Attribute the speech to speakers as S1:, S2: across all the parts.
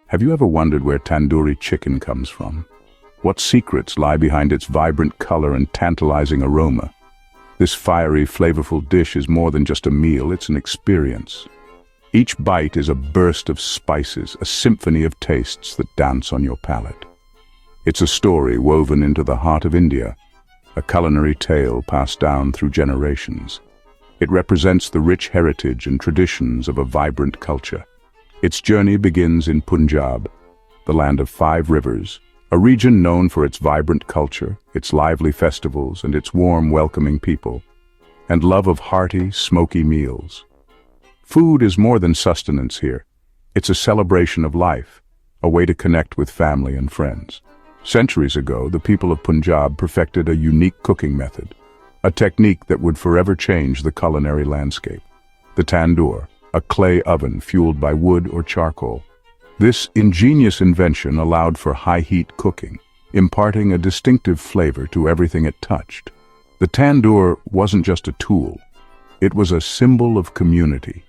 S1: Have you ever wondered where tandoori chicken comes from? What secrets lie behind its vibrant color and tantalizing aroma? This fiery, flavorful dish is more than just a meal, it's an experience. Each bite is a burst of spices, a symphony of tastes that dance on your palate. It's a story woven into the heart of India, a culinary tale passed down through generations. It represents the rich heritage and traditions of a vibrant culture. Its journey begins in Punjab, the land of 5 rivers, a region known for its vibrant culture, its lively festivals, and its warm, welcoming people, and love of hearty, smoky meals. Food is more than sustenance here. It's a celebration of life, a way to connect with family and friends. Centuries ago, the people of Punjab perfected a unique cooking method, a technique that would forever change the culinary landscape. The tandoor, a clay oven fueled by wood or charcoal. This ingenious invention allowed for high-heat cooking, imparting a distinctive flavor to everything it touched. The tandoor wasn't just a tool. It was a symbol of community.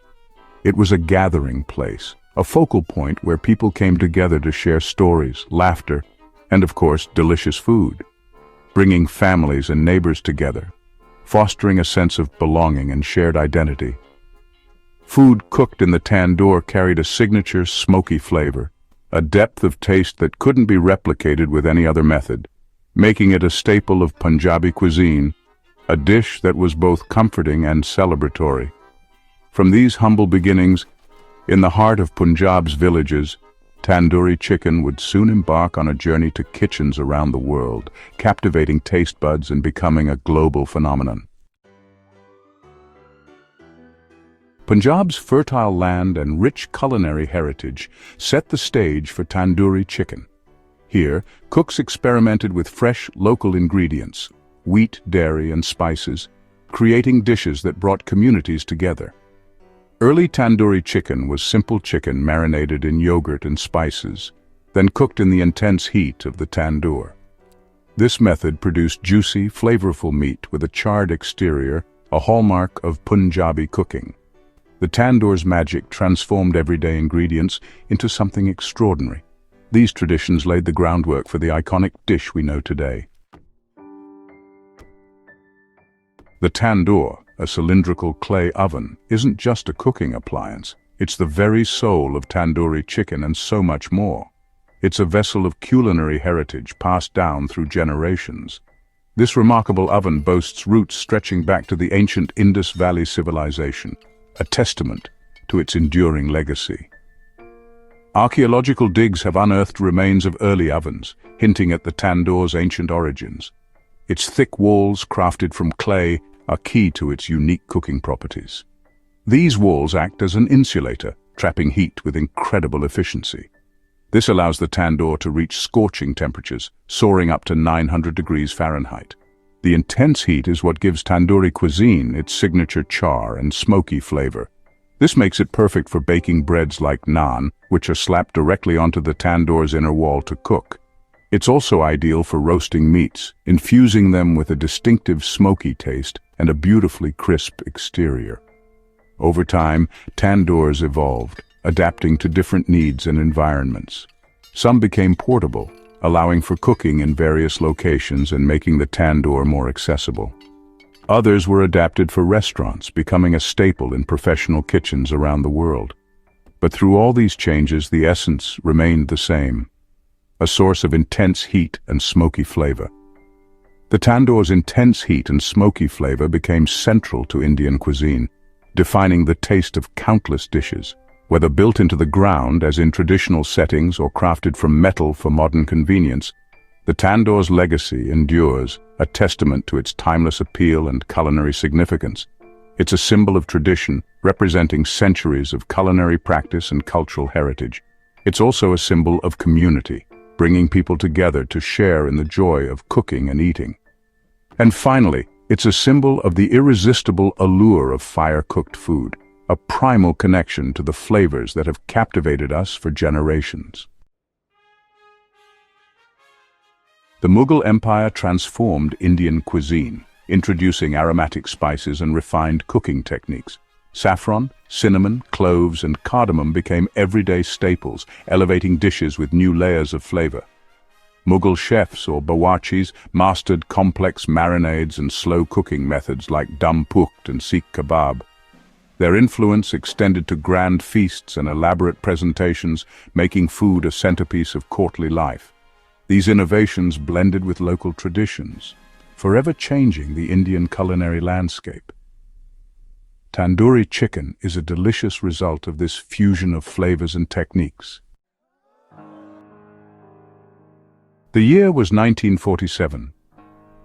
S1: It was a gathering place, a focal point where people came together to share stories, laughter, and of course, delicious food, bringing families and neighbors together, fostering a sense of belonging and shared identity. Food cooked in the tandoor carried a signature smoky flavor, a depth of taste that couldn't be replicated with any other method, making it a staple of Punjabi cuisine, a dish that was both comforting and celebratory. From these humble beginnings, in the heart of Punjab's villages, tandoori chicken would soon embark on a journey to kitchens around the world, captivating taste buds and becoming a global phenomenon. Punjab's fertile land and rich culinary heritage set the stage for tandoori chicken. Here, cooks experimented with fresh, local ingredients, wheat, dairy, and spices, creating dishes that brought communities together. Early tandoori chicken was simple chicken marinated in yogurt and spices, then cooked in the intense heat of the tandoor. This method produced juicy, flavorful meat with a charred exterior, a hallmark of Punjabi cooking. The tandoor's magic transformed everyday ingredients into something extraordinary. These traditions laid the groundwork for the iconic dish we know today. The tandoor, a cylindrical clay oven, isn't just a cooking appliance. It's the very soul of tandoori chicken and so much more. It's a vessel of culinary heritage passed down through generations. This remarkable oven boasts roots stretching back to the ancient Indus Valley civilization, a testament to its enduring legacy. Archaeological digs have unearthed remains of early ovens, hinting at the tandoor's ancient origins. Its thick walls, crafted from clay, are key to its unique cooking properties. These walls act as an insulator, trapping heat with incredible efficiency. This allows the tandoor to reach scorching temperatures, soaring up to 900 degrees Fahrenheit. The intense heat is what gives tandoori cuisine its signature char and smoky flavor. This makes it perfect for baking breads like naan, which are slapped directly onto the tandoor's inner wall to cook. It's also ideal for roasting meats, infusing them with a distinctive smoky taste and a beautifully crisp exterior. Over time, tandoors evolved, adapting to different needs and environments. Some became portable, allowing for cooking in various locations and making the tandoor more accessible. Others were adapted for restaurants, becoming a staple in professional kitchens around the world. But through all these changes, the essence remained the same, a source of intense heat and smoky flavor. The tandoor's intense heat and smoky flavor became central to Indian cuisine, defining the taste of countless dishes. Whether built into the ground, as in traditional settings, or crafted from metal for modern convenience, the tandoor's legacy endures, a testament to its timeless appeal and culinary significance. It's a symbol of tradition, representing centuries of culinary practice and cultural heritage. It's also a symbol of community, bringing people together to share in the joy of cooking and eating. And finally, it's a symbol of the irresistible allure of fire-cooked food, a primal connection to the flavors that have captivated us for generations. The Mughal Empire transformed Indian cuisine, introducing aromatic spices and refined cooking techniques. Saffron, cinnamon, cloves, and cardamom became everyday staples, elevating dishes with new layers of flavor. Mughal chefs or bawarchis mastered complex marinades and slow cooking methods like dum pukht and seekh kebab. Their influence extended to grand feasts and elaborate presentations, making food a centerpiece of courtly life. These innovations blended with local traditions, forever changing the Indian culinary landscape. Tandoori chicken is a delicious result of this fusion of flavors and techniques. The year was 1947.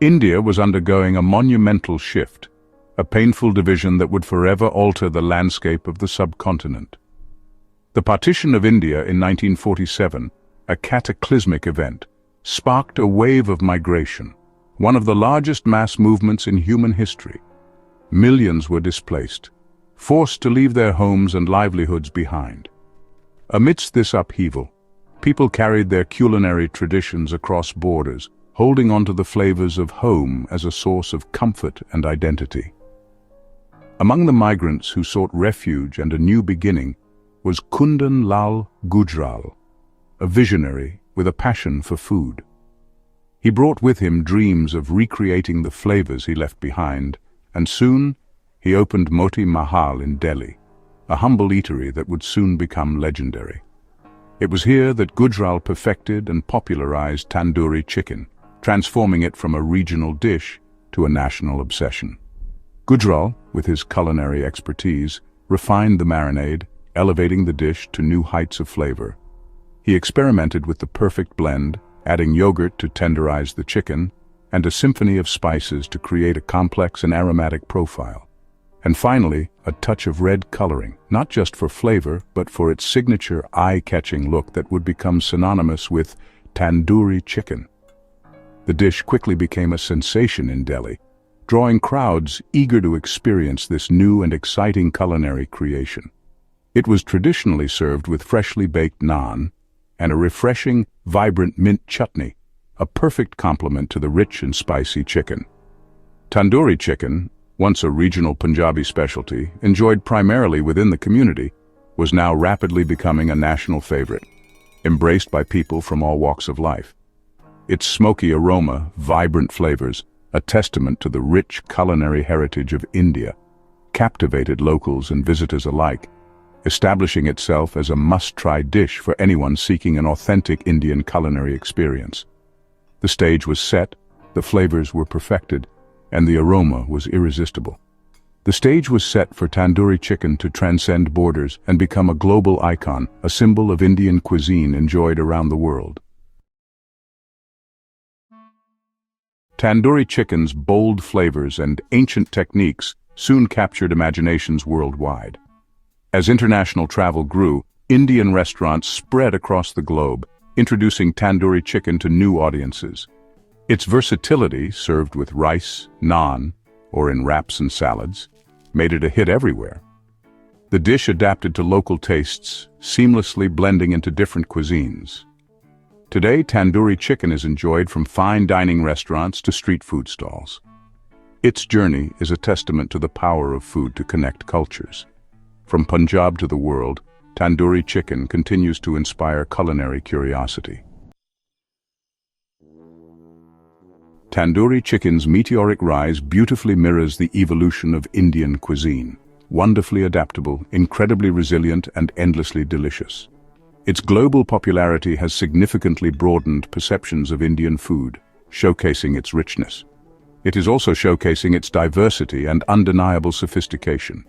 S1: India was undergoing a monumental shift, a painful division that would forever alter the landscape of the subcontinent. The partition of India in 1947, a cataclysmic event, sparked a wave of migration, one of the largest mass movements in human history. Millions were displaced, forced to leave their homes and livelihoods behind. Amidst this upheaval, people carried their culinary traditions across borders, holding on to the flavors of home as a source of comfort and identity. Among the migrants who sought refuge and a new beginning was Kundan Lal Gujral, a visionary with a passion for food. He brought with him dreams of recreating the flavors he left behind, and soon he opened Moti Mahal in Delhi, a humble eatery that would soon become legendary. It was here that Gujral perfected and popularized tandoori chicken, transforming it from a regional dish to a national obsession. Gujral, with his culinary expertise, refined the marinade, elevating the dish to new heights of flavor. He experimented with the perfect blend, adding yogurt to tenderize the chicken, and a symphony of spices to create a complex and aromatic profile. And finally, a touch of red coloring, not just for flavor, but for its signature eye-catching look that would become synonymous with tandoori chicken. The dish quickly became a sensation in Delhi, drawing crowds eager to experience this new and exciting culinary creation. It was traditionally served with freshly baked naan and a refreshing, vibrant mint chutney, a perfect complement to the rich and spicy chicken. Tandoori chicken, once a regional Punjabi specialty, enjoyed primarily within the community, was now rapidly becoming a national favorite, embraced by people from all walks of life. Its smoky aroma, vibrant flavors, a testament to the rich culinary heritage of India, captivated locals and visitors alike, establishing itself as a must-try dish for anyone seeking an authentic Indian culinary experience. The stage was set, the flavors were perfected, and the aroma was irresistible. The stage was set for tandoori chicken to transcend borders and become a global icon, a symbol of Indian cuisine enjoyed around the world. Tandoori chicken's bold flavors and ancient techniques soon captured imaginations worldwide. As international travel grew, Indian restaurants spread across the globe, introducing tandoori chicken to new audiences. Its versatility, served with rice, naan, or in wraps and salads, made it a hit everywhere. The dish adapted to local tastes, seamlessly blending into different cuisines. Today, tandoori chicken is enjoyed from fine dining restaurants to street food stalls. Its journey is a testament to the power of food to connect cultures. From Punjab to the world, tandoori chicken continues to inspire culinary curiosity. Tandoori chicken's meteoric rise beautifully mirrors the evolution of Indian cuisine, wonderfully adaptable, incredibly resilient, and endlessly delicious. Its global popularity has significantly broadened perceptions of Indian food, showcasing its richness. It is also showcasing its diversity and undeniable sophistication.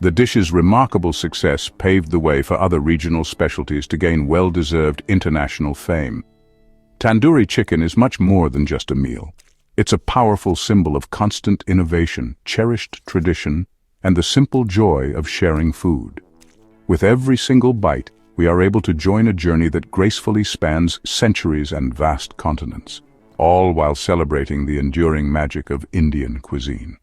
S1: The dish's remarkable success paved the way for other regional specialties to gain well-deserved international fame. Tandoori chicken is much more than just a meal. It's a powerful symbol of constant innovation, cherished tradition, and the simple joy of sharing food. With every single bite, we are able to join a journey that gracefully spans centuries and vast continents, all while celebrating the enduring magic of Indian cuisine.